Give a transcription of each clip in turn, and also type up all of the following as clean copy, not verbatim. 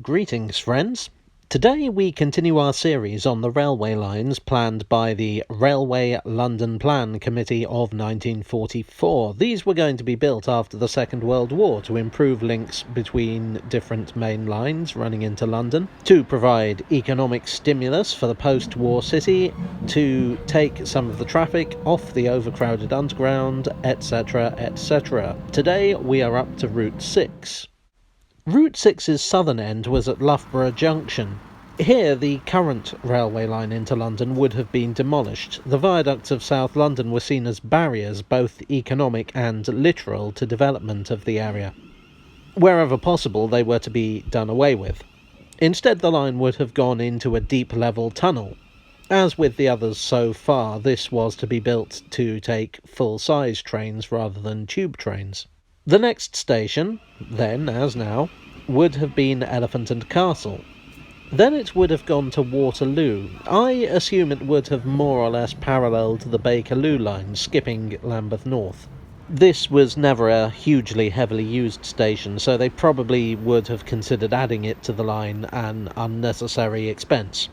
Greetings, friends. Today we continue our series on the railway lines planned by the Railway London Plan Committee of 1944. These were going to be built after the Second World War to improve links between different main lines running into London, to provide economic stimulus for the post-war city, to take some of the traffic off the overcrowded underground, etc., etc. Today we are up to Route 6. Route 6's southern end was at Loughborough Junction. Here, the current railway line into London would have been demolished. The viaducts of South London were seen as barriers, both economic and literal, to development of the area. Wherever possible, they were to be done away with. Instead, the line would have gone into a deep-level tunnel. As with the others so far, this was to be built to take full-size trains rather than tube trains. The next station, then as now, would have been Elephant and Castle. Then it would have gone to Waterloo. I assume it would have more or less paralleled the Bakerloo line, skipping Lambeth North. This was never a hugely heavily used station, so they probably would have considered adding it to the line an unnecessary expense.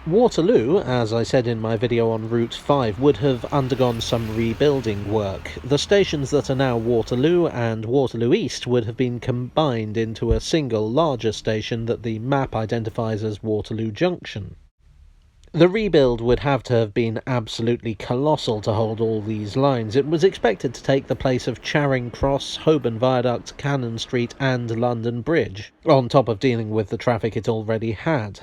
Waterloo, as I said in my video on Route 5, would have undergone some rebuilding work. The stations that are now Waterloo and Waterloo East would have been combined into a single larger station that the map identifies as Waterloo Junction. The rebuild would have to have been absolutely colossal to hold all these lines. It was expected to take the place of Charing Cross, Holborn Viaduct, Cannon Street and London Bridge, on top of dealing with the traffic it already had.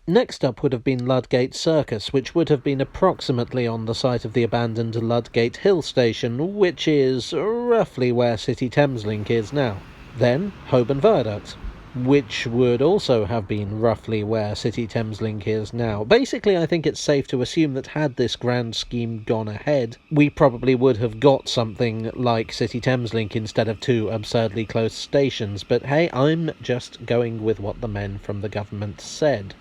Next up would have been Ludgate Circus, which would have been approximately on the site of the abandoned Ludgate Hill station, which is roughly where City Thameslink is now. Then Holborn Viaduct, which would also have been roughly where City Thameslink is now. Basically, I think it's safe to assume that had this grand scheme gone ahead, we probably would have got something like City Thameslink instead of two absurdly close stations, but hey, I'm just going with what the men from the government said.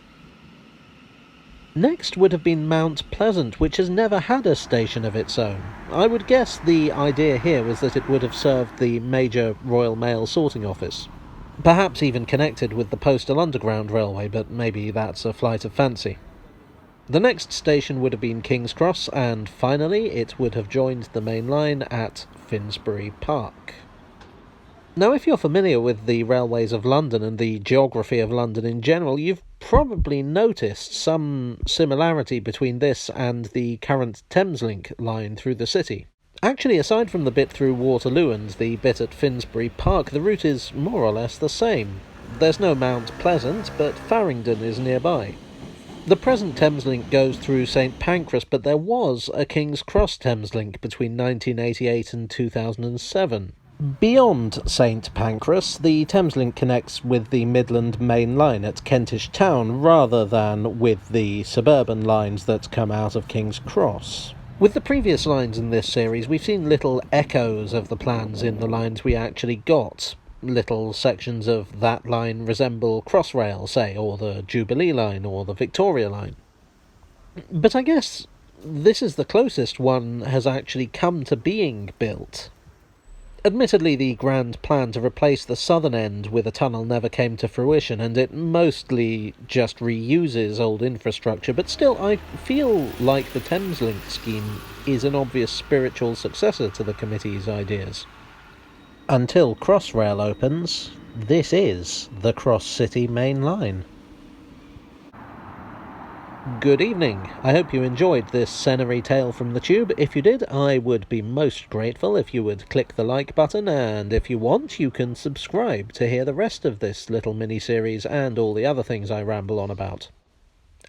Next would have been Mount Pleasant, which has never had a station of its own. I would guess the idea here was that it would have served the major Royal Mail sorting office. Perhaps even connected with the Postal Underground Railway, but maybe that's a flight of fancy. The next station would have been King's Cross, and finally it would have joined the main line at Finsbury Park. Now, if you're familiar with the railways of London and the geography of London in general, you've probably noticed some similarity between this and the current Thameslink line through the city. Actually, aside from the bit through Waterloo and the bit at Finsbury Park, the route is more or less the same. There's no Mount Pleasant, but Farringdon is nearby. The present Thameslink goes through St Pancras, but there was a King's Cross Thameslink between 1988 and 2007. Beyond St Pancras, the Thameslink connects with the Midland Main Line at Kentish Town rather than with the suburban lines that come out of King's Cross. With the previous lines in this series, we've seen little echoes of the plans in the lines we actually got. Little sections of that line resemble Crossrail, say, or the Jubilee line, or the Victoria line. But I guess this is the closest one has actually come to being built. Admittedly, the grand plan to replace the southern end with a tunnel never came to fruition, and it mostly just reuses old infrastructure, but still, I feel like the Thameslink scheme is an obvious spiritual successor to the committee's ideas. Until Crossrail opens, this is the Cross City Main Line. Good evening. I hope you enjoyed this scenery tale from the tube. If you did, I would be most grateful if you would click the like button, and if you want, you can subscribe to hear the rest of this little mini-series and all the other things I ramble on about.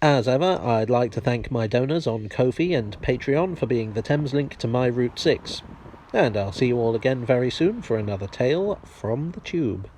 As ever, I'd like to thank my donors on Ko-fi and Patreon for being the Thameslink to my Route 6. And I'll see you all again very soon for another tale from the tube.